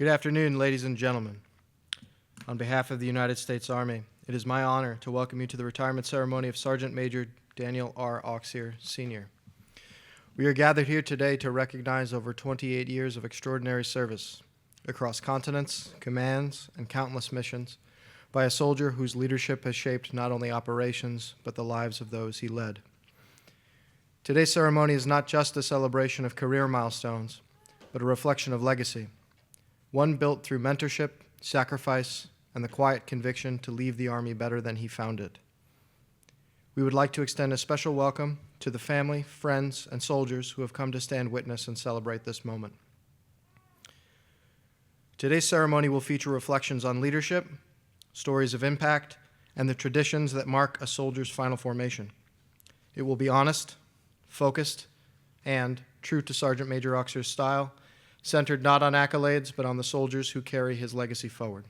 Good afternoon, ladies and gentlemen. On behalf of the United States Army, it is my honor to welcome you to the retirement ceremony of Sergeant Major Daniel R. Auxier, Sr. We are gathered here today to recognize over 28 years of extraordinary service across continents, commands, and countless missions by a soldier whose leadership has shaped not only operations, but the lives of those he led. Today's ceremony is not just a celebration of career milestones, but a reflection of legacy, one built through mentorship, sacrifice, and the quiet conviction to leave the Army better than he found it. We would like to extend a special welcome to the family, friends, and soldiers who have come to stand witness and celebrate this moment. Today's ceremony will feature reflections on leadership, stories of impact, and the traditions that mark a soldier's final formation. It will be honest, focused, and, true to Sergeant Major Auxier's style, centered not on accolades, but on the soldiers who carry his legacy forward.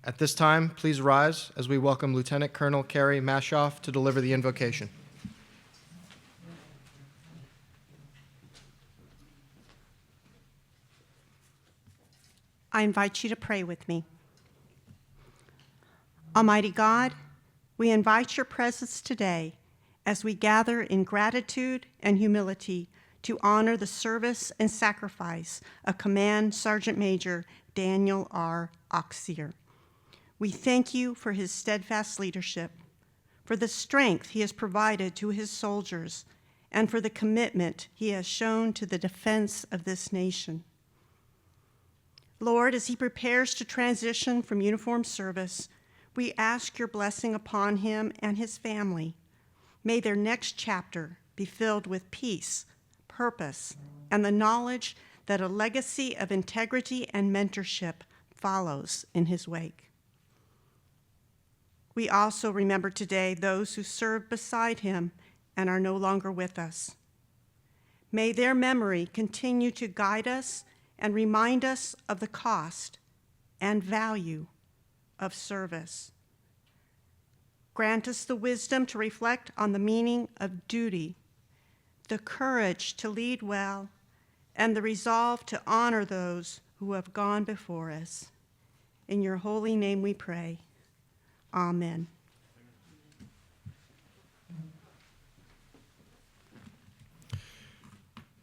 At this time, please rise as we welcome Lieutenant Colonel Carrie Mashoff to deliver the invocation. I invite you to pray with me. Almighty God, we invite your presence today as we gather in gratitude and humility to honor the service and sacrifice of Command Sergeant Major Daniel R. Auxier. We thank you for his steadfast leadership, for the strength he has provided to his soldiers, and for the commitment he has shown to the defense of this nation. Lord, as he prepares to transition from uniformed service, we ask your blessing upon him and his family. May their next chapter be filled with peace, purpose, and the knowledge that a legacy of integrity and mentorship follows in his wake. We also remember today those who served beside him and are no longer with us. May their memory continue to guide us and remind us of the cost and value of service. Grant us the wisdom to reflect on the meaning of duty, the courage to lead well, and the resolve to honor those who have gone before us. In your holy name we pray. Amen.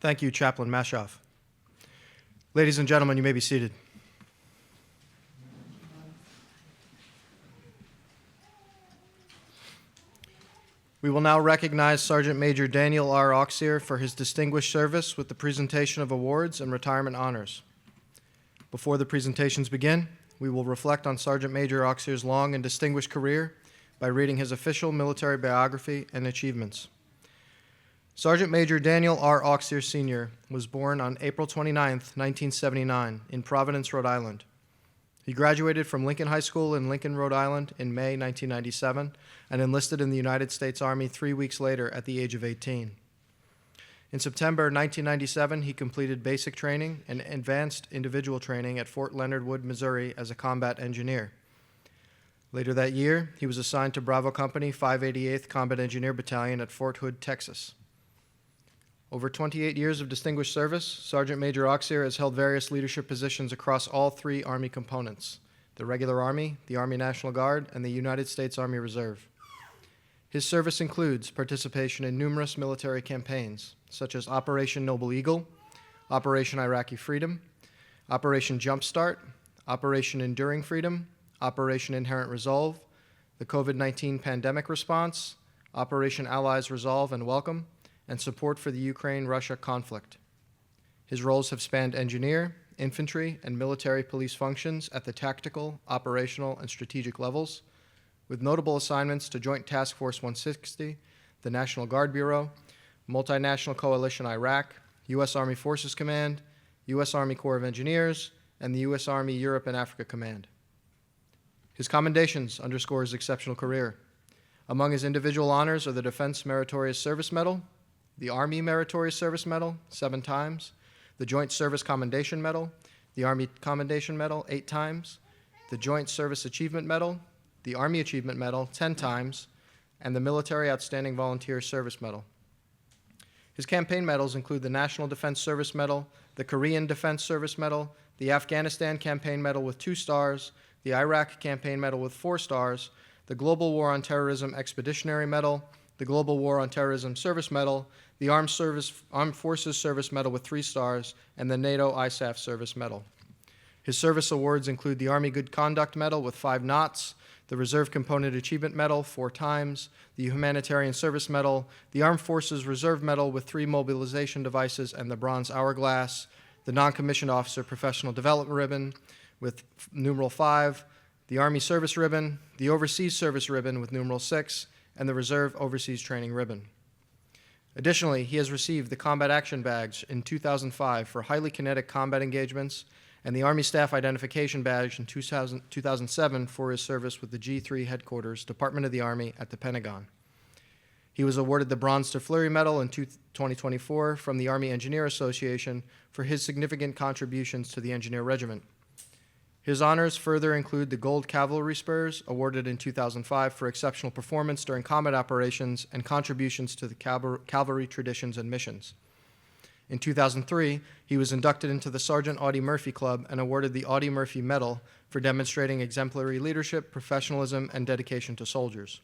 Thank you, Chaplain Mashoff. Ladies and gentlemen, you may be seated. We will now recognize Sergeant Major Daniel R. Auxier for his distinguished service with the presentation of awards and retirement honors. Before the presentations begin, we will reflect on Sergeant Major Auxier's long and distinguished career by reading his official military biography and achievements. Sergeant Major Daniel R. Auxier, Sr. was born on April 29, 1979, in Providence, Rhode Island. He graduated from Lincoln High School in Lincoln, Rhode Island in May 1997 and enlisted in the United States Army 3 weeks later at the age of 18. In September 1997, he completed basic training and advanced individual training at Fort Leonard Wood, Missouri as a combat engineer. Later that year, he was assigned to Bravo Company 588th Combat Engineer Battalion at Fort Hood, Texas. Over 28 years of distinguished service, Sergeant Major Auxier has held various leadership positions across all three Army components: the Regular Army, the Army National Guard, and the United States Army Reserve. His service includes participation in numerous military campaigns, such as Operation Noble Eagle, Operation Iraqi Freedom, Operation Jumpstart, Operation Enduring Freedom, Operation Inherent Resolve, the COVID-19 pandemic response, Operation Allies Resolve and Welcome, and support for the Ukraine-Russia conflict. His roles have spanned engineer, infantry, and military police functions at the tactical, operational, and strategic levels, with notable assignments to Joint Task Force 160, the National Guard Bureau, Multinational Coalition Iraq, U.S. Army Forces Command, U.S. Army Corps of Engineers, and the U.S. Army Europe and Africa Command. His commendations underscore his exceptional career. Among his individual honors are the Defense Meritorious Service Medal, the Army Meritorious Service Medal 7 times, the Joint Service Commendation Medal, the Army Commendation Medal 8 times, the Joint Service Achievement Medal, the Army Achievement Medal 10 times, and the Military Outstanding Volunteer Service Medal. His campaign medals include the National Defense Service Medal, the Korean Defense Service Medal, the Afghanistan Campaign Medal with 2 stars, the Iraq Campaign Medal with 4 stars, the Global War on Terrorism Expeditionary Medal, the Global War on Terrorism Service Medal, the Armed Forces Service Medal with 3 stars, and the NATO ISAF Service Medal. His service awards include the Army Good Conduct Medal with 5 knots, the Reserve Component Achievement Medal 4 times, the Humanitarian Service Medal, the Armed Forces Reserve Medal with 3 mobilization devices and the Bronze Hourglass, the Non-Commissioned Officer Professional Development Ribbon with numeral 5, the Army Service Ribbon, the Overseas Service Ribbon with numeral 6, and the Reserve Overseas Training Ribbon. Additionally, he has received the Combat Action Badge in 2005 for highly kinetic combat engagements and the Army Staff Identification Badge in 2007 for his service with the G3 Headquarters, Department of the Army at the Pentagon. He was awarded the Bronze de Fleury Medal in 2024 from the Army Engineer Association for his significant contributions to the Engineer Regiment. His honors further include the Gold Cavalry Spurs, awarded in 2005 for exceptional performance during combat operations and contributions to the cavalry traditions and missions. In 2003, he was inducted into the Sergeant Audie Murphy Club and awarded the Audie Murphy Medal for demonstrating exemplary leadership, professionalism, and dedication to soldiers.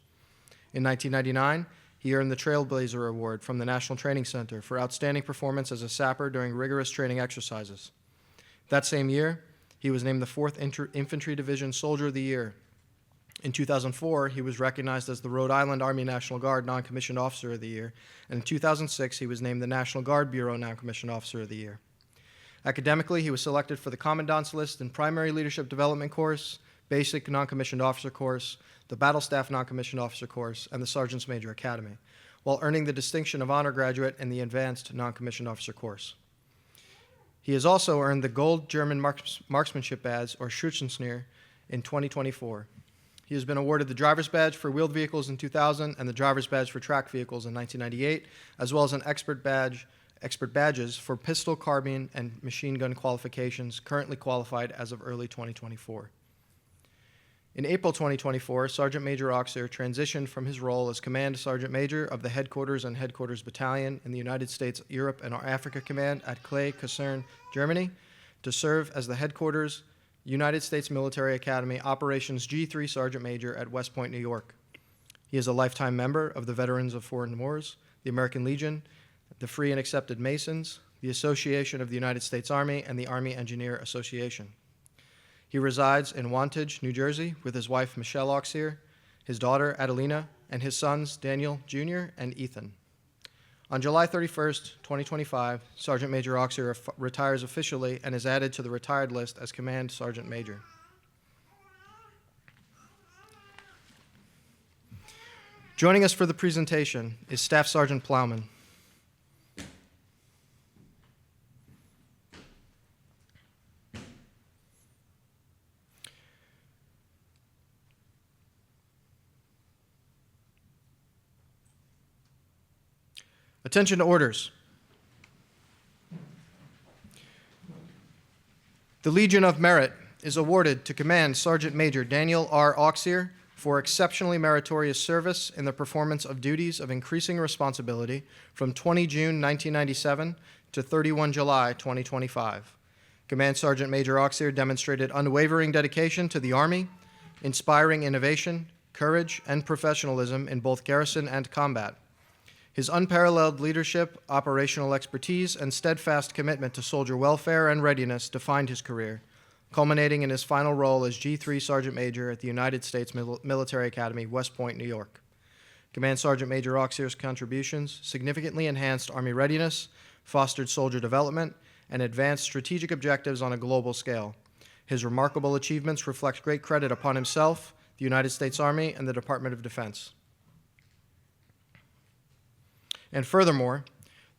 In 1999, he earned the Trailblazer Award from the National Training Center for outstanding performance as a sapper during rigorous training exercises. That same year, he was named the 4th Infantry Division Soldier of the Year. In 2004, he was recognized as the Rhode Island Army National Guard Non-Commissioned Officer of the Year, and in 2006, he was named the National Guard Bureau Non-Commissioned Officer of the Year. Academically, he was selected for the Commandant's List and Primary Leadership Development Course, Basic Non-Commissioned Officer Course, the Battle Staff Non-Commissioned Officer Course, and the Sergeant's Major Academy, while earning the distinction of Honor Graduate in the Advanced Non-Commissioned Officer Course. He has also earned the Gold German Marksmanship Badge, or Schützenschnur, in 2024. He has been awarded the Driver's Badge for wheeled vehicles in 2000 and the Driver's Badge for tracked vehicles in 1998, as well as an expert badges for pistol, carbine, and machine gun qualifications, currently qualified as of early 2024. In April 2024, Sergeant Major Auxier transitioned from his role as Command Sergeant Major of the Headquarters and Headquarters Battalion in the United States Europe and Africa Command at Clay, Kaserne, Germany, to serve as the Headquarters United States Military Academy Operations G3 Sergeant Major at West Point, New York. He is a lifetime member of the Veterans of Foreign Wars, the American Legion, the Free and Accepted Masons, the Association of the United States Army, and the Army Engineer Association. He resides in Wantage, New Jersey, with his wife, Michelle Auxier, his daughter, Adelina, and his sons, Daniel Jr. and Ethan. On July 31st, 2025, Sergeant Major Auxier retires officially and is added to the retired list as Command Sergeant Major. Joining us for the presentation is Staff Sergeant Plowman. Attention to orders. The Legion of Merit is awarded to Command Sergeant Major Daniel R. Auxier for exceptionally meritorious service in the performance of duties of increasing responsibility from 20 June 1997 to 31 July 2025. Command Sergeant Major Auxier demonstrated unwavering dedication to the Army, inspiring innovation, courage, and professionalism in both garrison and combat. His unparalleled leadership, operational expertise, and steadfast commitment to soldier welfare and readiness defined his career, culminating in his final role as G3 Sergeant Major at the United States Military Academy, West Point, New York. Command Sergeant Major Auxier's contributions significantly enhanced Army readiness, fostered soldier development, and advanced strategic objectives on a global scale. His remarkable achievements reflect great credit upon himself, the United States Army, and the Department of Defense. And furthermore,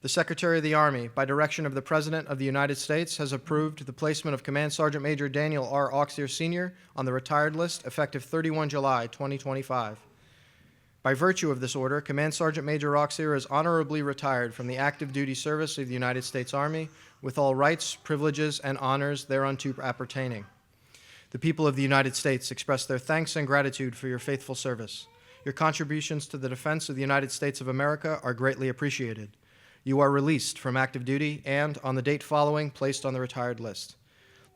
the Secretary of the Army, by direction of the President of the United States, has approved the placement of Command Sergeant Major Daniel R. Auxier, Sr. on the retired list effective 31 July 2025. By virtue of this order, Command Sergeant Major Auxier is honorably retired from the active duty service of the United States Army with all rights, privileges, and honors thereunto appertaining. The people of the United States express their thanks and gratitude for your faithful service. Your contributions to the defense of the United States of America are greatly appreciated. You are released from active duty and, on the date following, placed on the retired list.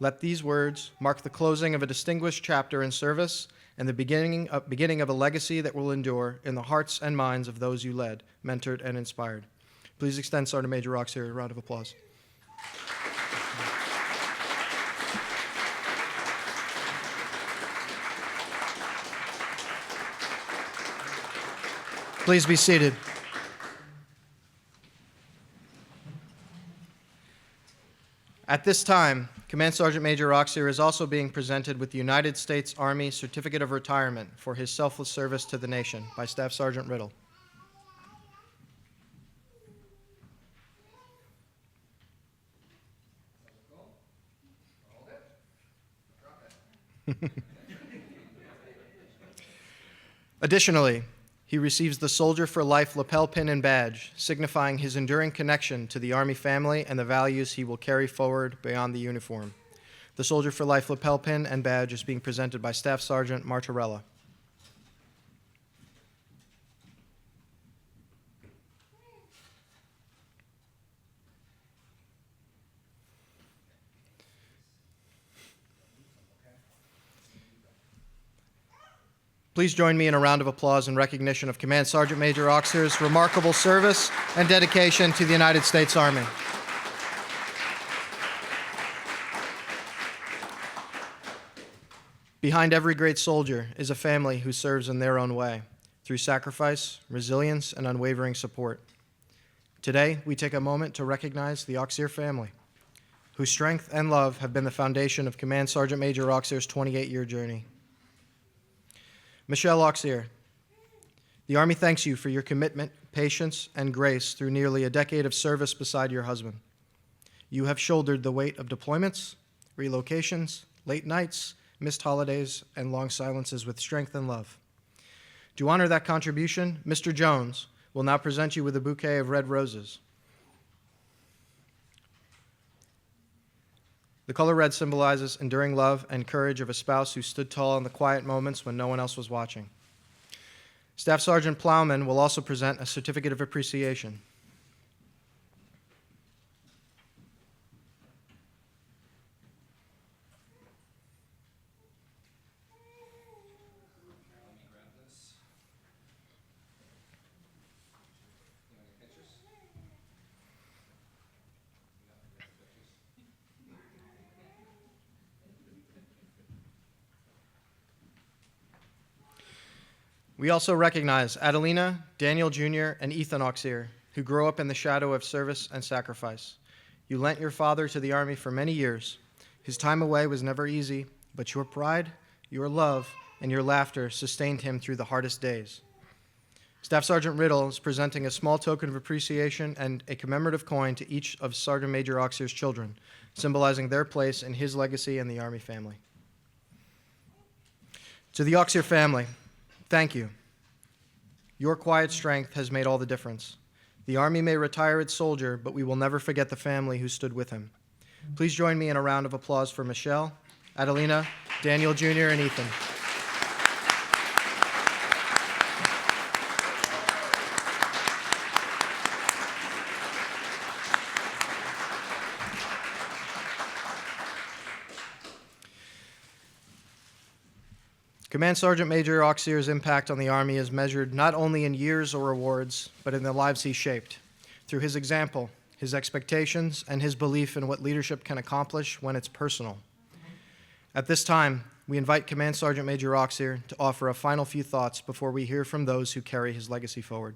Let these words mark the closing of a distinguished chapter in service and the beginning of a legacy that will endure in the hearts and minds of those you led, mentored, and inspired. Please extend Sergeant Major Auxier a round of applause. Please be seated. At this time, Command Sergeant Major Auxier is also being presented with the United States Army Certificate of Retirement for his selfless service to the nation by Staff Sergeant Riddle. Additionally, he receives the Soldier for Life lapel pin and badge, signifying his enduring connection to the Army family and the values he will carry forward beyond the uniform. The Soldier for Life lapel pin and badge is being presented by Staff Sergeant Martorella. Please join me in a round of applause in recognition of Command Sergeant Major Auxier's remarkable service and dedication to the United States Army. Behind every great soldier is a family who serves in their own way, through sacrifice, resilience, and unwavering support. Today, we take a moment to recognize the Auxier family, whose strength and love have been the foundation of Command Sergeant Major Auxier's 28-year journey. Michelle Auxier, the Army thanks you for your commitment, patience, and grace through nearly a decade of service beside your husband. You have shouldered the weight of deployments, relocations, late nights, missed holidays, and long silences with strength and love. To honor that contribution, Mr. Jones will now present you with a bouquet of red roses. The color red symbolizes enduring love and courage of a spouse who stood tall in the quiet moments when no one else was watching. Staff Sergeant Plowman will also present a certificate of appreciation. We also recognize Adelina, Daniel Jr., and Ethan Auxier, who grew up in the shadow of service and sacrifice. You lent your father to the Army for many years. His time away was never easy, but your pride, your love, and your laughter sustained him through the hardest days. Staff Sergeant Riddle is presenting a small token of appreciation and a commemorative coin to each of Sergeant Major Auxier's children, symbolizing their place in his legacy and the Army family. To the Auxier family, thank you. Your quiet strength has made all the difference. The Army may retire its soldier, but we will never forget the family who stood with him. Please join me in a round of applause for Michelle, Adelina, Daniel Jr., and Ethan. Command Sergeant Major Auxier's impact on the Army is measured not only in years or awards, but in the lives he shaped. Through his example, his expectations, and his belief in what leadership can accomplish when it's personal. At this time, we invite Command Sergeant Major Auxier to offer a final few thoughts before we hear from those who carry his legacy forward.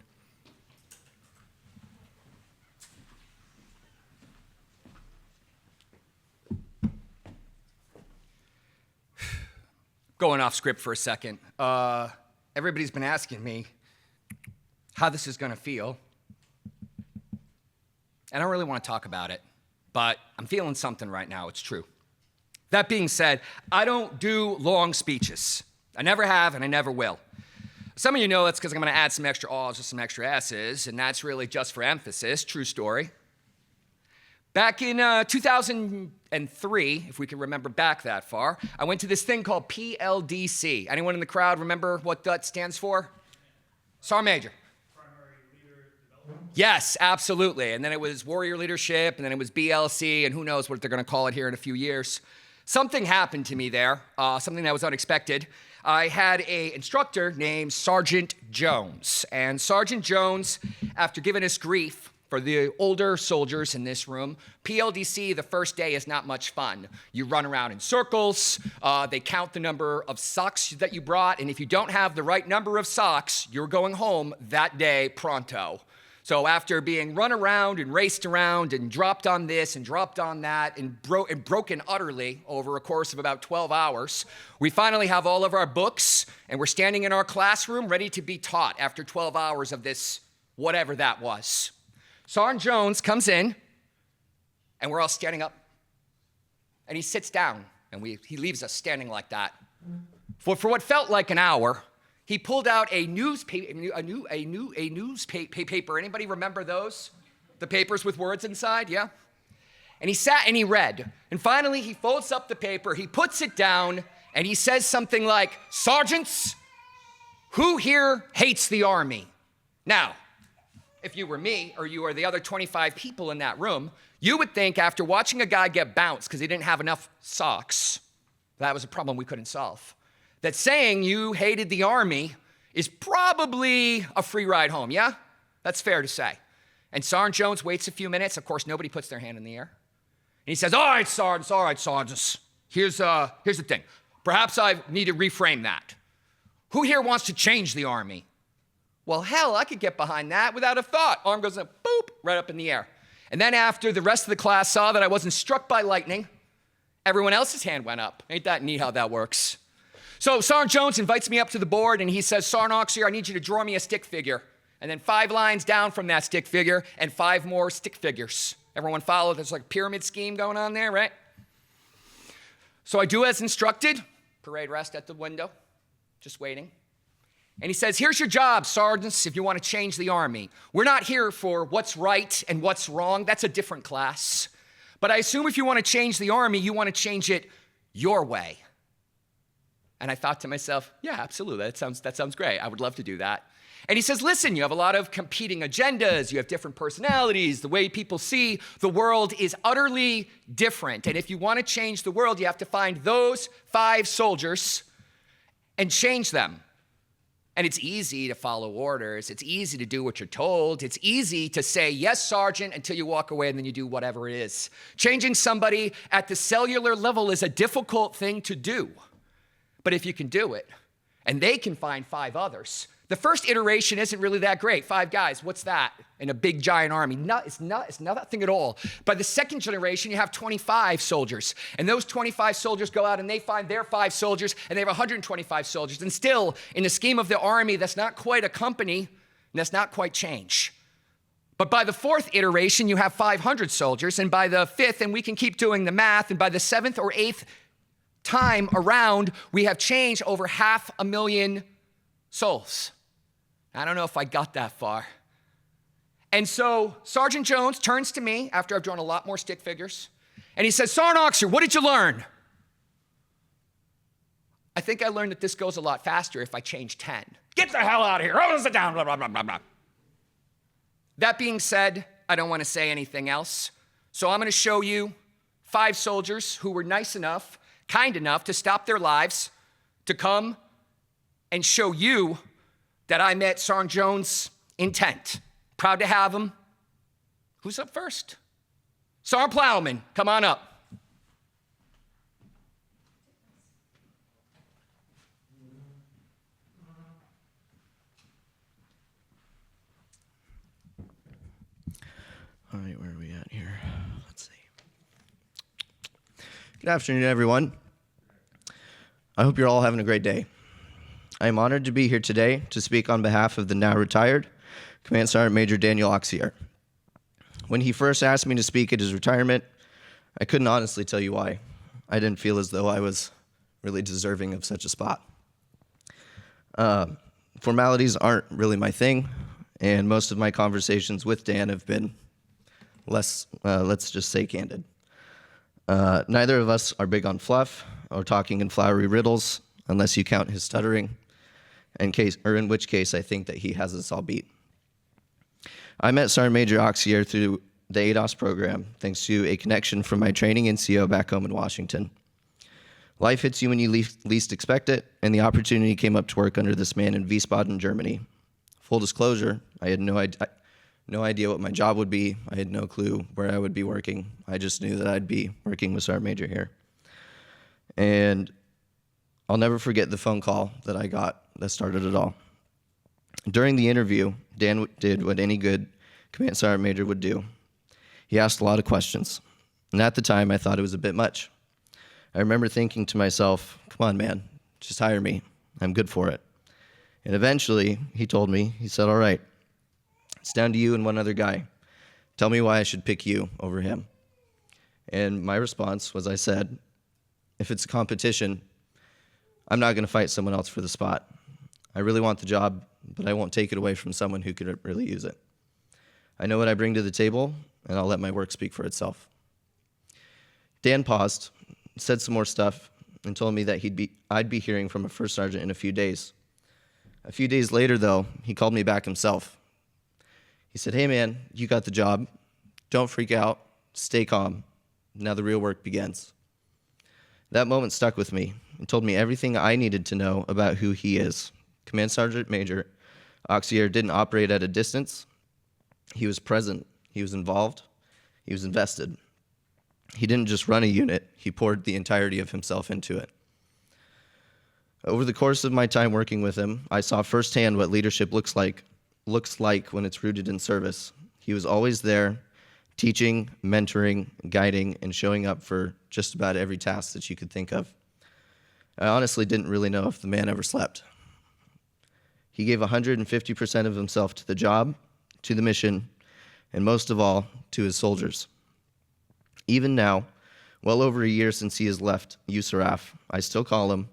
Going off script for a second. Everybody's been asking me how this is gonna feel. I don't really want to talk about it, but I'm feeling something right now, it's true. That being said, I don't do long speeches. I never have and I never will. Some of you know that's because I'm gonna add some extra A's or some extra S's, and that's really just for emphasis, true story. Back in 2003, if we can remember back that far, I went to this thing called PLDC. Anyone in the crowd remember what that stands for? Sergeant Major. Primary Leader Development. Yes, absolutely. And then it was Warrior Leadership, and then it was BLC, and who knows what they're going to call it here in a few years. Something happened to me there, something that was unexpected. I had an instructor named Sergeant Jones. And Sergeant Jones, after giving us grief for the older soldiers in this room, PLDC, the first day is not much fun. You run around in circles, they count the number of socks that you brought, and if you don't have the right number of socks, you're going home that day pronto. So after being run around and raced around and dropped on this and dropped on that and broken utterly over a course of about 12 hours, we finally have all of our books and we're standing in our classroom ready to be taught after 12 hours of this, whatever that was. Sergeant Jones comes in and we're all standing up and he sits down and he leaves us standing like that. For what felt like an hour, he pulled out a newspaper. Anybody remember those? The papers with words inside, yeah? And he sat and he read. And finally, he folds up the paper, he puts it down, and he says something like, "Sergeants, who here hates the Army?" Now, if you were me or you were the other 25 people in that room, you would think after watching a guy get bounced because he didn't have enough socks, that was a problem we couldn't solve, that saying you hated the Army is probably a free ride home, yeah? That's fair to say. And Sergeant Jones waits a few minutes. Of course, nobody puts their hand in the air. And he says, all right, sergeants, here's the thing. Perhaps I need to reframe that. Who here wants to change the Army? Well, hell, I could get behind that without a thought. Arm goes up, boop, right up in the air. And then after the rest of the class saw that I wasn't struck by lightning, everyone else's hand went up. Ain't that neat how that works? So Sergeant Jones invites me up to the board and he says, "Sergeant Auxier, I need you to draw me a stick figure." And then 5 lines down from that stick figure and 5 more stick figures. Everyone follow? There's like a pyramid scheme going on there, right? So I do as instructed. Parade rest at the window, just waiting. And he says, "Here's your job, sergeants, if you want to change the Army. We're not here for what's right and what's wrong. That's a different class. But I assume if you want to change the Army, you want to change it your way." And I thought to myself, yeah, absolutely, that sounds great. I would love to do that. And he says, "Listen, you have a lot of competing agendas. You have different personalities. The way people see the world is utterly different. And if you want to change the world, you have to find those 5 soldiers and change them. And it's easy to follow orders. It's easy to do what you're told. It's easy to say, 'Yes, Sergeant,' until you walk away and then you do whatever it is. Changing somebody at the cellular level is a difficult thing to do. But if you can do it, and they can find 5 others, the first iteration isn't really that great. 5 guys, what's that in a big giant army? It's nothing at all. By the second generation, you have 25 soldiers. And those 25 soldiers go out and they find their 5 soldiers, and they have 125 soldiers. And still, in the scheme of the Army, that's not quite a company, and that's not quite change. But by the 4th iteration, you have 500 soldiers. And by the 5th, and we can keep doing the math, and by the 7th or 8th time around, we have changed over 500,000 souls. I don't know if I got that far. And so Sergeant Jones turns to me after I've drawn a lot more stick figures, and he says, "Sergeant Auxier, what did you learn?" I think I learned that this goes a lot faster if I change 10. Get the hell out of here. Oh, sit down. Blah, blah, blah, blah, blah. That being said, I don't want to say anything else. So I'm going to show you 5 soldiers who were nice enough, kind enough to stop their lives to come and show you that I met Sergeant Jones' intent. Proud to have him. Who's up first? Sergeant Plowman, come on up. All right, where are we at here? Let's see. Good afternoon, everyone. I hope you're all having a great day. I am honored to be here today to speak on behalf of the now retired Command Sergeant Major Daniel Auxier. When he first asked me to speak at his retirement, I couldn't honestly tell you why. I didn't feel as though I was really deserving of such a spot. Formalities aren't really my thing, and most of my conversations with Dan have been less, let's just say, candid. Neither of us are big on fluff or talking in flowery riddles, unless you count his stuttering, in which case I think that he has us all beat. I met Sergeant Major Auxier through the ADOS program, thanks to a connection from my training NCO back home in Washington. Life hits you when you least expect it, and the opportunity came up to work under this man in Wiesbaden, Germany. Full disclosure, I had no idea what my job would be. I had no clue where I would be working. I just knew that I'd be working with Sergeant Major here. And I'll never forget the phone call that I got that started it all. During the interview, Dan did what any good Command Sergeant Major would do. He asked a lot of questions, and at the time, I thought it was a bit much. I remember thinking to myself, come on, man, just hire me. I'm good for it. And eventually, he told me, he said, all right, it's down to you and one other guy. Tell me why I should pick you over him. And my response was, I said, if it's a competition, I'm not going to fight someone else for the spot. I really want the job, but I won't take it away from someone who could really use it. I know what I bring to the table, and I'll let my work speak for itself. Dan paused, said some more stuff, and told me that I'd be hearing from a first sergeant in a few days. A few days later, though, he called me back himself. He said, hey, man, you got the job. Don't freak out. Stay calm. Now the real work begins. That moment stuck with me and told me everything I needed to know about who he is. Command Sergeant Major Auxier didn't operate at a distance. He was present. He was involved. He was invested. He didn't just run a unit. He poured the entirety of himself into it. Over the course of my time working with him, I saw firsthand what leadership looks like when it's rooted in service. He was always there, teaching, mentoring, guiding, and showing up for just about every task that you could think of. I honestly didn't really know if the man ever slept. He gave 150% of himself to the job, to the mission, and most of all, to his soldiers. Even now, well over a year since he has left USARAF, I still call him,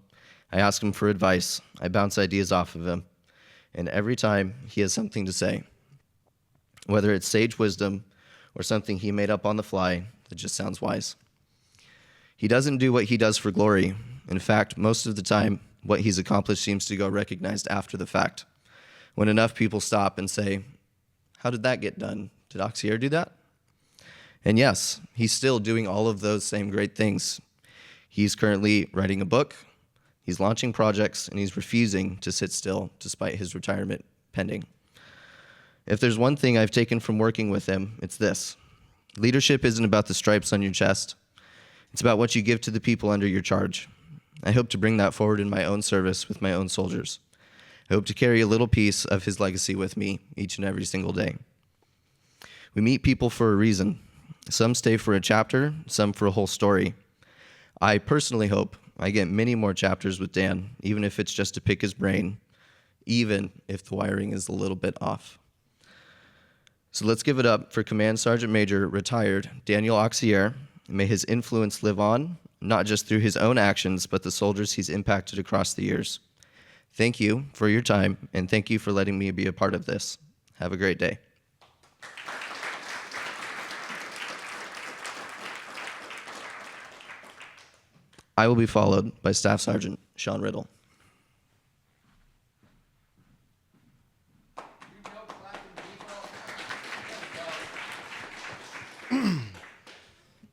I ask him for advice, I bounce ideas off of him, and every time he has something to say. Whether it's sage wisdom or something he made up on the fly that just sounds wise. He doesn't do what he does for glory. In fact, most of the time, what he's accomplished seems to go recognized after the fact, when enough people stop and say, how did that get done? Did Auxier do that? And yes, he's still doing all of those same great things. He's currently writing a book, he's launching projects, and he's refusing to sit still despite his retirement pending. If there's one thing I've taken from working with him, it's this. Leadership isn't about the stripes on your chest. It's about what you give to the people under your charge. I hope to bring that forward in my own service with my own soldiers. I hope to carry a little piece of his legacy with me each and every single day. We meet people for a reason. Some stay for a chapter, some for a whole story. I personally hope I get many more chapters with Dan, even if it's just to pick his brain, even if the wiring is a little bit off. So let's give it up for Command Sergeant Major retired Daniel Auxier. May his influence live on, not just through his own actions, but the soldiers he's impacted across the years. Thank you for your time, and thank you for letting me be a part of this. Have a great day. I will be followed by Staff Sergeant Sean Riddle.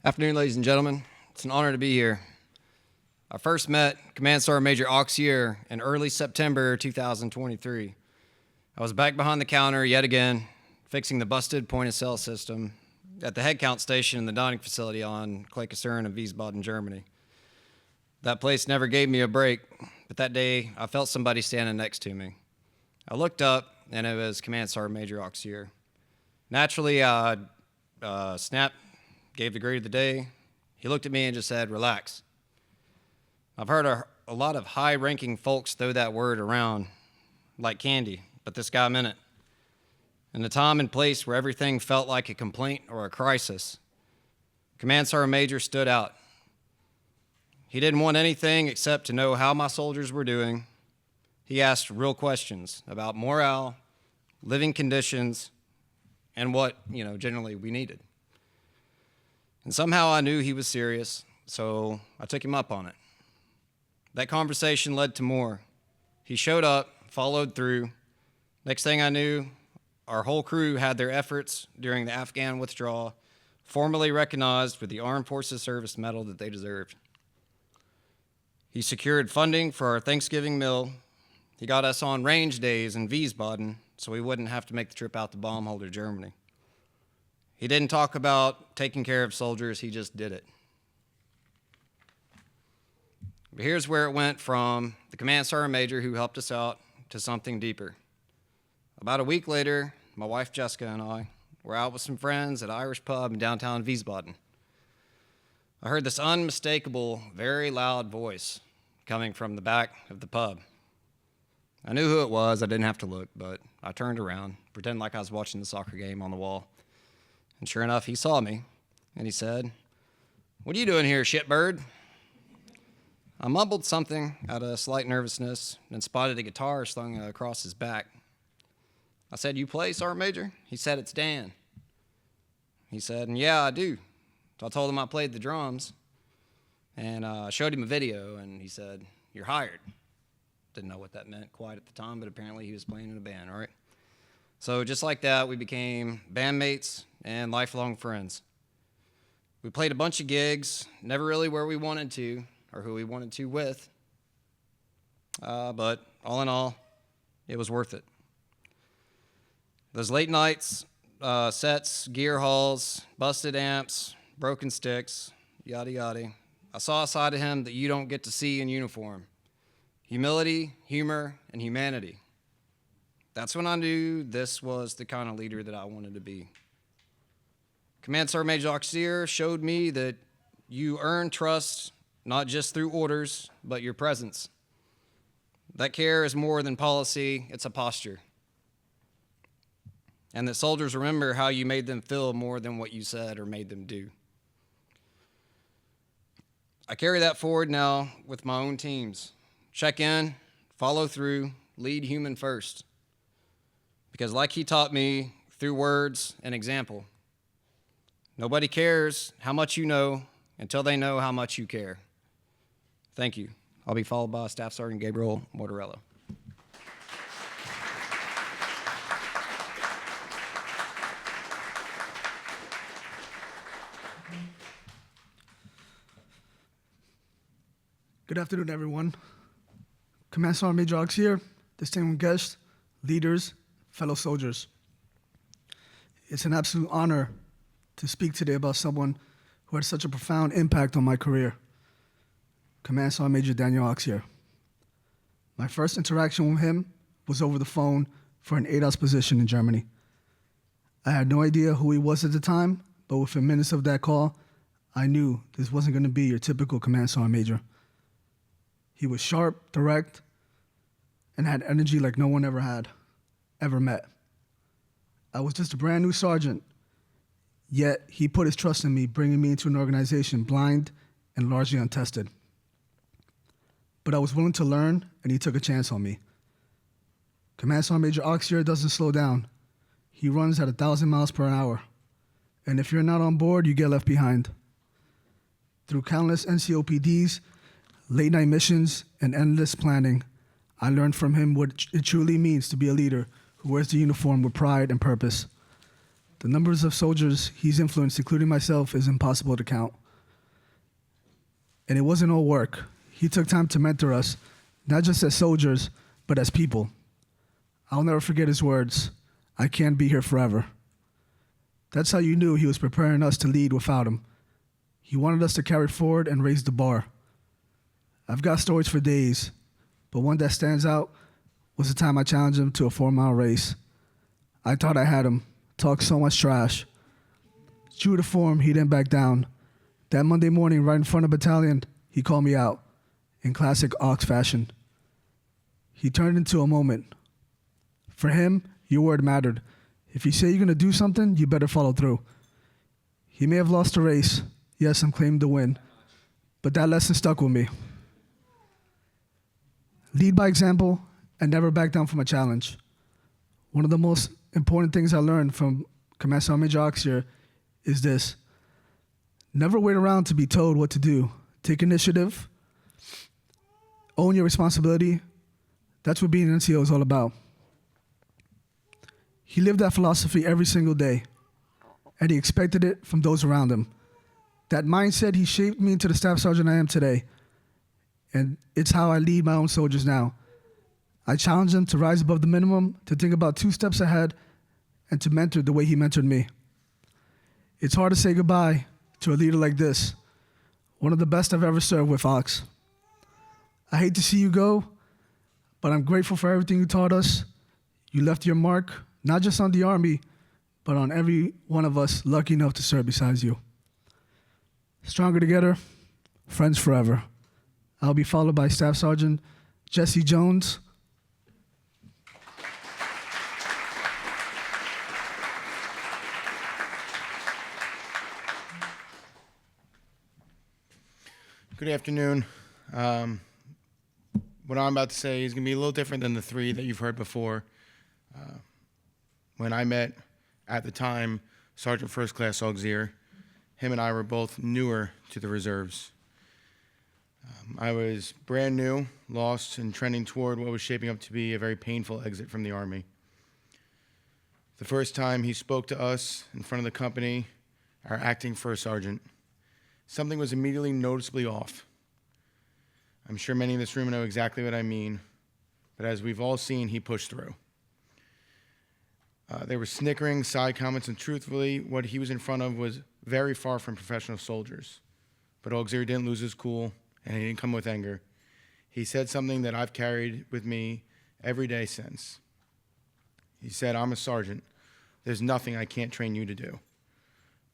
Afternoon, ladies and gentlemen. It's an honor to be here. I first met Command Sergeant Major Auxier in early September 2023. I was back behind the counter yet again, fixing the busted point-of-sale system at the head count station in the dining facility on Clay Kasern in Wiesbaden, Germany. That place never gave me a break, but that day I felt somebody standing next to me. I looked up, and it was Command Sergeant Major Auxier. Naturally, I snapped, gave the grade of the day. He looked at me and just said, relax. I've heard a lot of high-ranking folks throw that word around like candy, but this guy meant it. In a time and place where everything felt like a complaint or a crisis, Command Sergeant Major stood out. He didn't want anything except to know how my soldiers were doing. He asked real questions about morale, living conditions, and what, generally we needed. And somehow I knew he was serious, so I took him up on it. That conversation led to more. He showed up, followed through. Next thing I knew, our whole crew had their efforts during the Afghan withdrawal formally recognized with the Armed Forces Service Medal that they deserved. He secured funding for our Thanksgiving meal. He got us on range days in Wiesbaden so we wouldn't have to make the trip out to bombholder Germany. He didn't talk about taking care of soldiers, he just did it. But here's where it went from the command sergeant major who helped us out to something deeper. About a week later, my wife Jessica and I were out with some friends at an Irish pub in downtown Wiesbaden. I heard this unmistakable, very loud voice coming from the back of the pub. I knew who it was. I didn't have to look, but I turned around, pretended like I was watching the soccer game on the wall. And sure enough, he saw me, and he said, "What are you doing here, shitbird?" I mumbled something out of slight nervousness and spotted a guitar slung across his back. I said, "You play, Sergeant Major?" He said, "It's Dan." He said, "Yeah, I do." So I told him I played the drums, and I showed him a video, and he said, "You're hired." Didn't know what that meant quite at the time, but apparently he was playing in a band, all right? So just like that, we became bandmates and lifelong friends. We played a bunch of gigs, never really where we wanted to or who we wanted to with, but all in all, it was worth it. Those late nights, sets, gear hauls, busted amps, broken sticks, yada yada. I saw a side of him that you don't get to see in uniform. Humility, humor, and humanity. That's when I knew this was the kind of leader that I wanted to be. Command Sergeant Major Auxier showed me that you earn trust not just through orders, but your presence. That care is more than policy, it's a posture. And that soldiers remember how you made them feel more than what you said or made them do. I carry that forward now with my own teams. Check in, follow through, lead human first. Because like he taught me through words and example, nobody cares how much you know until they know how much you care. Thank you. I'll be followed by Staff Sergeant Gabriel Mortarello. Good afternoon, everyone. Command Sergeant Major Auxier, distinguished guests, leaders, fellow soldiers. It's an absolute honor to speak today about someone who had such a profound impact on my career, Command Sergeant Major Daniel Auxier. My first interaction with him was over the phone for an ADOS position in Germany. I had no idea who he was at the time, but within minutes of that call, I knew this wasn't going to be your typical Command Sergeant Major. He was sharp, direct, and had energy like no one ever met. I was just a brand new sergeant, yet he put his trust in me, bringing me into an organization blind and largely untested. But I was willing to learn, and he took a chance on me. Command Sergeant Major Auxier doesn't slow down. He runs at 1,000 miles per hour, and if you're not on board, you get left behind. Through countless NCOPDs, late-night missions, and endless planning, I learned from him what it truly means to be a leader who wears the uniform with pride and purpose. The numbers of soldiers he's influenced, including myself, is impossible to count. And it wasn't all work. He took time to mentor us, not just as soldiers, but as people. I'll never forget his words, "I can't be here forever." That's how you knew he was preparing us to lead without him. He wanted us to carry forward and raise the bar. I've got stories for days, but one that stands out was the time I challenged him to a 4-mile race. I thought I had him, talked so much trash. True to form, he didn't back down. That Monday morning, right in front of battalion, he called me out in classic Aux fashion. He turned into a moment. For him, your word mattered. If you say you're going to do something, you better follow through. He may have lost the race. Yes, I'm claiming the win. But that lesson stuck with me. Lead by example and never back down from a challenge. One of the most important things I learned from Command Sergeant Major Auxier is this: never wait around to be told what to do. Take initiative, own your responsibility. That's what being an NCO is all about. He lived that philosophy every single day, and he expected it from those around him. That mindset, he shaped me into the staff sergeant I am today. And it's how I lead my own soldiers now. I challenge them to rise above the minimum, to think about 2 steps ahead, and to mentor the way he mentored me. It's hard to say goodbye to a leader like this, one of the best I've ever served with, Aux. I hate to see you go, but I'm grateful for everything you taught us. You left your mark, not just on the Army, but on every one of us lucky enough to serve besides you. Stronger together, friends forever. I'll be followed by Staff Sergeant Jesse Jones. Good afternoon. What I'm about to say is going to be a little different than the 3 that you've heard before. When I met, at the time, Sergeant First Class Auxier, him and I were both newer to the reserves. I was brand new, lost, and trending toward what was shaping up to be a very painful exit from the Army. The first time he spoke to us in front of the company, our acting first sergeant, something was immediately noticeably off. I'm sure many in this room know exactly what I mean, but as we've all seen, he pushed through. There were snickering, side comments, and truthfully, what he was in front of was very far from professional soldiers. But Auxier didn't lose his cool, and he didn't come with anger. He said something that I've carried with me every day since. He said, "I'm a sergeant. There's nothing I can't train you to do.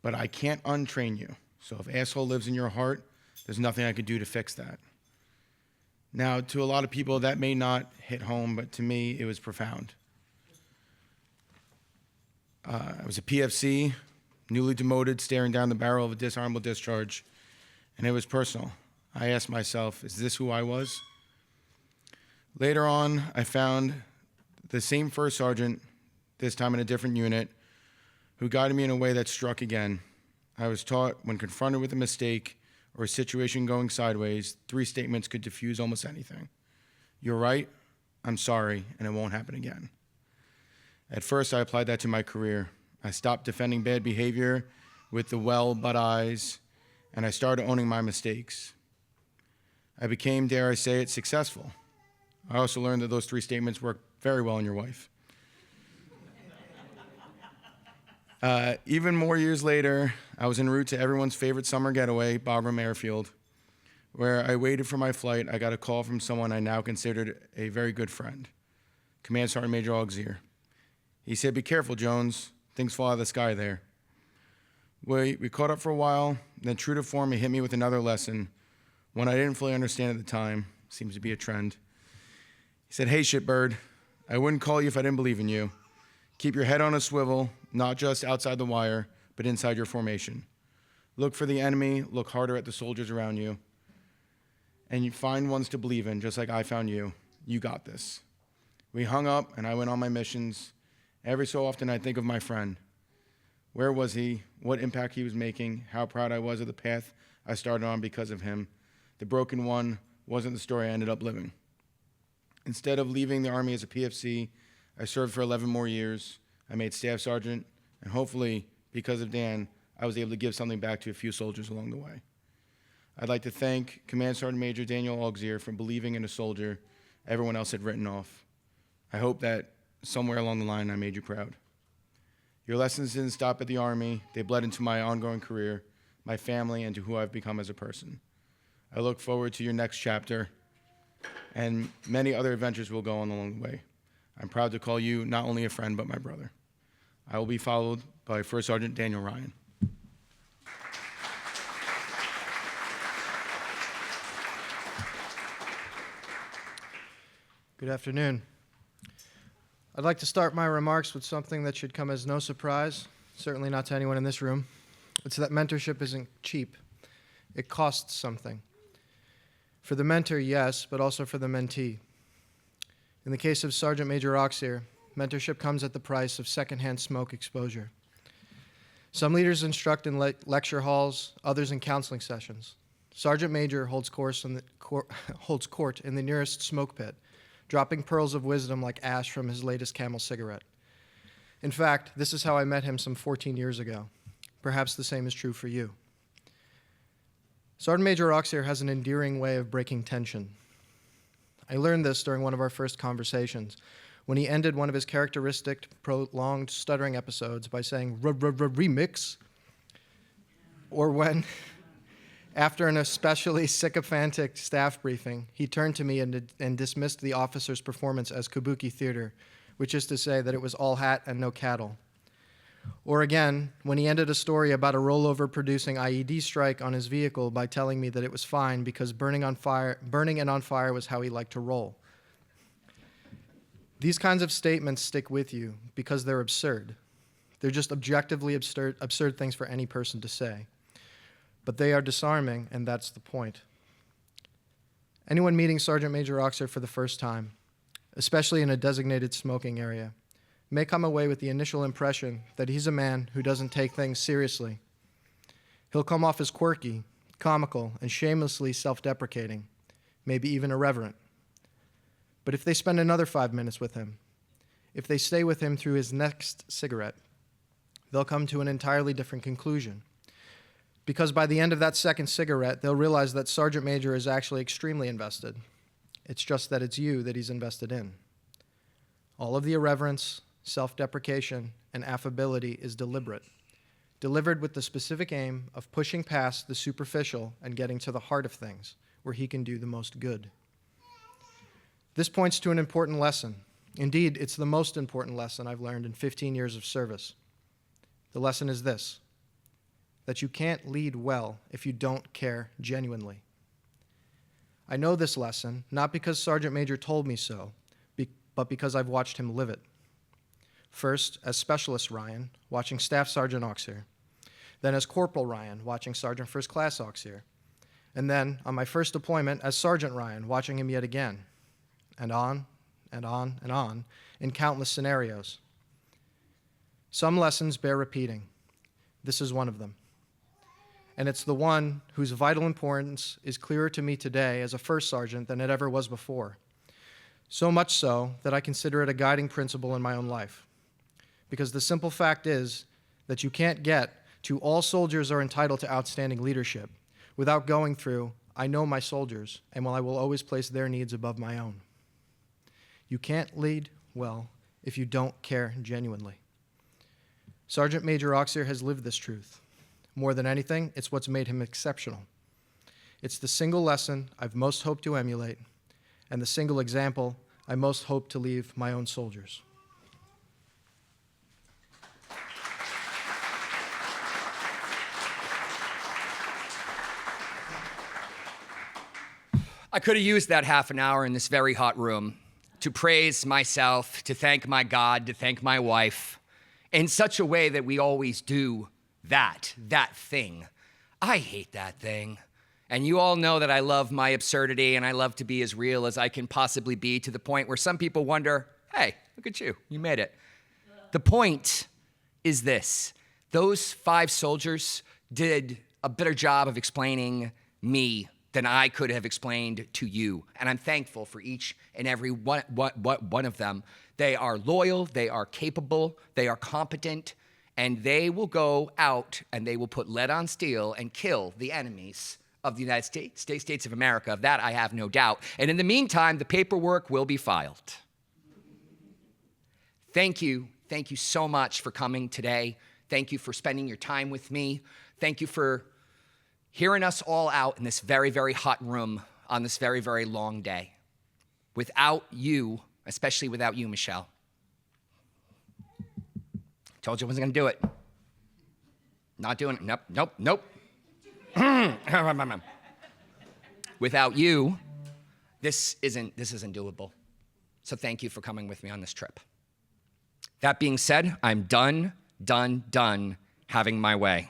But I can't untrain you. So if asshole lives in your heart, there's nothing I could do to fix that." Now, to a lot of people, that may not hit home, but to me, it was profound. I was a PFC, newly demoted, staring down the barrel of a dishonorable discharge, and it was personal. I asked myself, is this who I was? Later on, I found the same first sergeant, this time in a different unit, who guided me in a way that struck again. I was taught when confronted with a mistake or a situation going sideways, 3 statements could diffuse almost anything. You're right, I'm sorry, and it won't happen again. At first, I applied that to my career. I stopped defending bad behavior with the well but eyes, and I started owning my mistakes. I became, dare I say it, successful. I also learned that those 3 statements work very well on your wife. Even more years later, I was en route to everyone's favorite summer getaway, Bagram Airfield, where I waited for my flight. I got a call from someone I now considered a very good friend, Command Sergeant Major Auxier. He said, "Be careful, Jones. Things fall out of the sky there." We caught up for a while, then true to form, he hit me with another lesson, one I didn't fully understand at the time. Seems to be a trend. He said, "Hey, shitbird, I wouldn't call you if I didn't believe in you. Keep your head on a swivel, not just outside the wire, but inside your formation. Look for the enemy, look harder at the soldiers around you, and you find ones to believe in, just like I found you. You got this." We hung up, and I went on my missions. Every so often, I'd think of my friend. Where was he? What impact he was making? How proud I was of the path I started on because of him. The broken one wasn't the story I ended up living. Instead of leaving the Army as a PFC, I served for 11 more years. I made Staff Sergeant, and hopefully, because of Dan, I was able to give something back to a few soldiers along the way. I'd like to thank Command Sergeant Major Daniel Auxier for believing in a soldier everyone else had written off. I hope that somewhere along the line I made you proud. Your lessons didn't stop at the Army. They bled into my ongoing career, my family, and to who I've become as a person. I look forward to your next chapter, and many other adventures will go on along the way. I'm proud to call you not only a friend, but my brother. I will be followed by First Sergeant Daniel Ryan. Good afternoon. I'd like to start my remarks with something that should come as no surprise, certainly not to anyone in this room. It's that mentorship isn't cheap. It costs something. For the mentor, yes, but also for the mentee. In the case of Sergeant Major Auxier, mentorship comes at the price of secondhand smoke exposure. Some leaders instruct in lecture halls, others in counseling sessions. Sergeant Major holds court in the nearest smoke pit, dropping pearls of wisdom like ash from his latest Camel cigarette. In fact, this is how I met him some 14 years ago. Perhaps the same is true for you. Sergeant Major Auxier has an endearing way of breaking tension. I learned this during one of our first conversations, when he ended one of his characteristic prolonged stuttering episodes by saying, remix, or when, after an especially sycophantic staff briefing, he turned to me and dismissed the officer's performance as kabuki theater, which is to say that it was all hat and no cattle. Or again, when he ended a story about a rollover-producing IED strike on his vehicle by telling me that it was fine because burning and on fire was how he liked to roll. These kinds of statements stick with you because they're absurd. They're just objectively absurd things for any person to say. But they are disarming, and that's the point. Anyone meeting Sergeant Major Auxier for the first time, especially in a designated smoking area, may come away with the initial impression that he's a man who doesn't take things seriously. He'll come off as quirky, comical, and shamelessly self-deprecating, maybe even irreverent. But if they spend another 5 minutes with him, if they stay with him through his next cigarette, they'll come to an entirely different conclusion. Because by the end of that second cigarette, they'll realize that Sergeant Major is actually extremely invested. It's just that it's you that he's invested in. All of the irreverence, self-deprecation, and affability is deliberate, delivered with the specific aim of pushing past the superficial and getting to the heart of things, where he can do the most good. This points to an important lesson. Indeed, it's the most important lesson I've learned in 15 years of service. The lesson is this: that you can't lead well if you don't care genuinely. I know this lesson, not because Sergeant Major told me so, but because I've watched him live it. First, as Specialist Ryan, watching Staff Sergeant Auxier. Then as Corporal Ryan, watching Sergeant First Class Auxier. And then, on my first deployment, as Sergeant Ryan, watching him yet again. And on, and on, and on, in countless scenarios. Some lessons bear repeating. This is one of them. And it's the one whose vital importance is clearer to me today as a first sergeant than it ever was before. So much so that I consider it a guiding principle in my own life. Because the simple fact is that you can't get to all soldiers are entitled to outstanding leadership without going through, I know my soldiers, and I will always place their needs above my own. You can't lead well if you don't care genuinely. Sergeant Major Auxier has lived this truth. More than anything, it's what's made him exceptional. It's the single lesson I've most hoped to emulate, and the single example I most hope to leave my own soldiers. I could have used that half an hour in this very hot room to praise myself, to thank my God, to thank my wife, in such a way that we always do that thing. I hate that thing. And you all know that I love my absurdity and I love to be as real as I can possibly be, to the point where some people wonder, hey, look at you, you made it. The point is this: those 5 soldiers did a better job of explaining me than I could have explained to you. And I'm thankful for each and every one of them. They are loyal, they are capable, they are competent, and they will go out and they will put lead on steel and kill the enemies of the United States of America. Of that, I have no doubt. And in the meantime, the paperwork will be filed. Thank you so much for coming today. Thank you for spending your time with me. Thank you for hearing us all out in this very, very hot room on this very, very long day. Without you, especially without you, Michelle. Told you I wasn't gonna do it. Not doing it, nope. Without you, this isn't doable. So thank you for coming with me on this trip. That being said, I'm done having my way.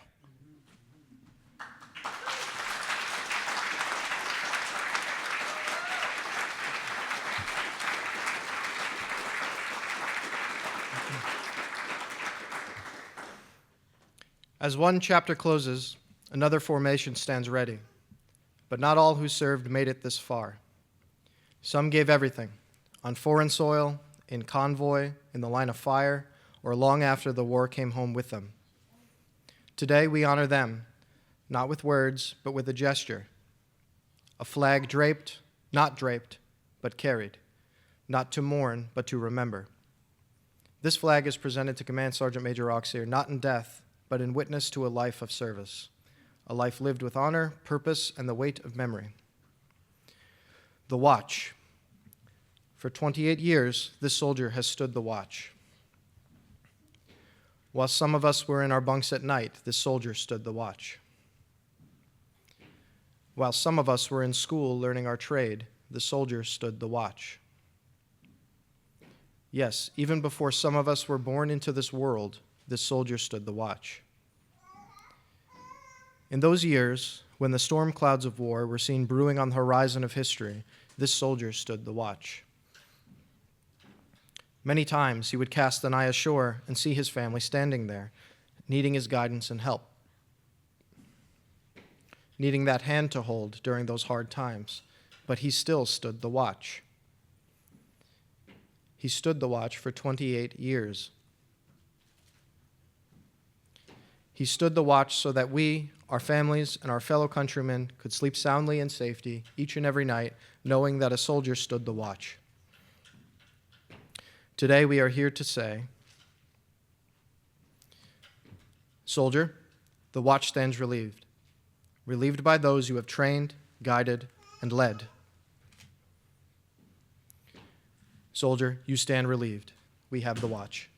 As one chapter closes, another formation stands ready. But not all who served made it this far. Some gave everything, on foreign soil, in convoy, in the line of fire, or long after the war came home with them. Today we honor them, not with words, but with a gesture. A flag draped, not draped, but carried. Not to mourn, but to remember. This flag is presented to Command Sergeant Major Auxier not in death, but in witness to a life of service, a life lived with honor, purpose, and the weight of memory. The watch. For 28 years, this soldier has stood the watch. While some of us were in our bunks at night, this soldier stood the watch. While some of us were in school learning our trade, the soldier stood the watch. Yes, even before some of us were born into this world, this soldier stood the watch. In those years, when the storm clouds of war were seen brewing on the horizon of history, this soldier stood the watch. Many times he would cast an eye ashore and see his family standing there, needing his guidance and help, needing that hand to hold during those hard times, but he still stood the watch. He stood the watch for 28 years. He stood the watch so that we, our families, and our fellow countrymen could sleep soundly in safety each and every night, knowing that a soldier stood the watch. Today we are here to say, soldier, the watch stands relieved, relieved by those you have trained, guided, and led. Soldier, you stand relieved. We have the watch.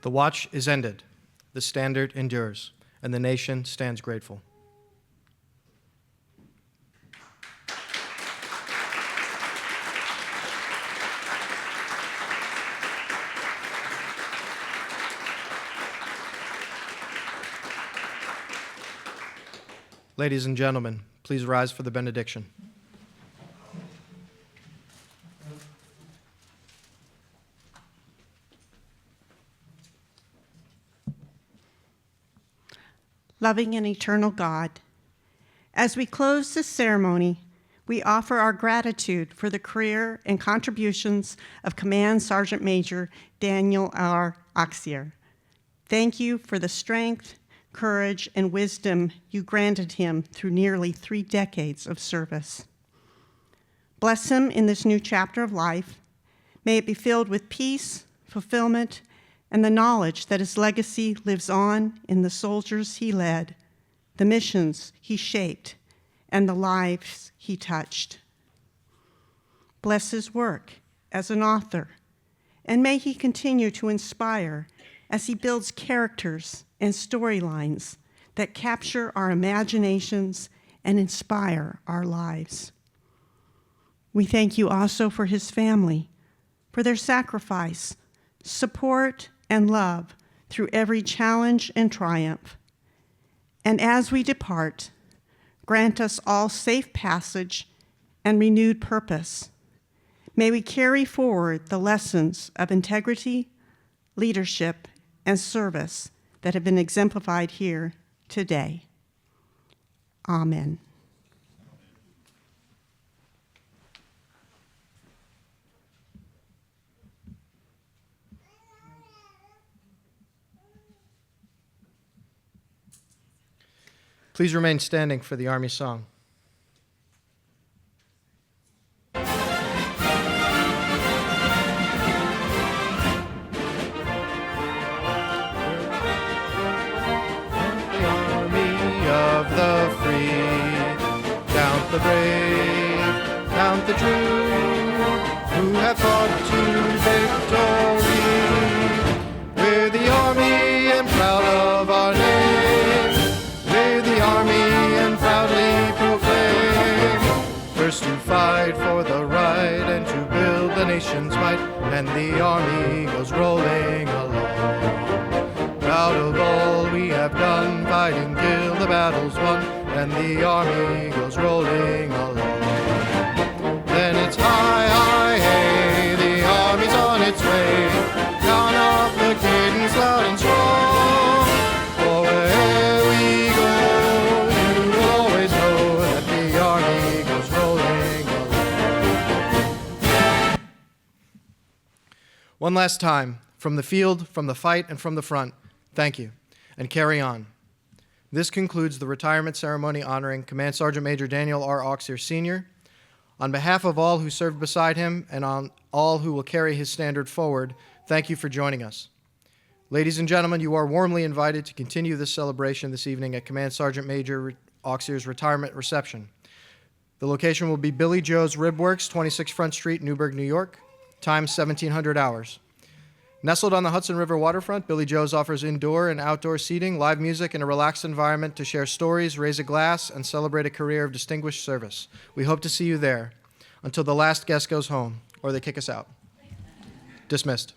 The watch is ended, the standard endures, and the nation stands grateful. Ladies and gentlemen, please rise for the benediction. Loving and eternal God, as we close this ceremony, we offer our gratitude for the career and contributions of Command Sergeant Major Daniel R. Auxier. Thank you for the strength, courage, and wisdom you granted him through nearly 3 decades of service. Bless him in this new chapter of life. May it be filled with peace, fulfillment, and the knowledge that his legacy lives on in the soldiers he led, the missions he shaped, and the lives he touched. Bless his work as an author, and may he continue to inspire as he builds characters and storylines that capture our imaginations and inspire our lives. We thank you also for his family, for their sacrifice, support, and love through every challenge and triumph. And as we depart, grant us all safe passage and renewed purpose. May we carry forward the lessons of integrity, leadership, and service that have been exemplified here today. Amen. Please remain standing for the Army song. Of the free, count the brave, count the true, who have fought to victory. We're the Army and proud of our name. We're the Army and proudly proclaim. First to fight for the right and to build the nation's might, and the Army goes rolling along. proud of all we have done, fighting till the battle's won, and the army goes rolling along. Then it's hi, hi, hey, the army's on its way, count off the cadence loud and strong, for wherever we go, you will always know that the army goes rolling along. One last time, from the field, from the fight, and from the front, thank you, and carry on. This concludes the retirement ceremony honoring Command Sergeant Major Daniel R. Auxier, Sr. On behalf of all who served beside him and on all who will carry his standard forward, thank you for joining us. Ladies and gentlemen, you are warmly invited to continue this celebration this evening at Command Sergeant Major Auxier's retirement reception. The location will be Billy Joe's Rib Works, 26 Front Street, Newburgh, New York. Time 1700 hours. Nestled on the Hudson River waterfront, Billy Joe's offers indoor and outdoor seating, live music, and a relaxed environment to share stories, raise a glass, and celebrate a career of distinguished service. We hope to see you there until the last guest goes home or they kick us out. Dismissed.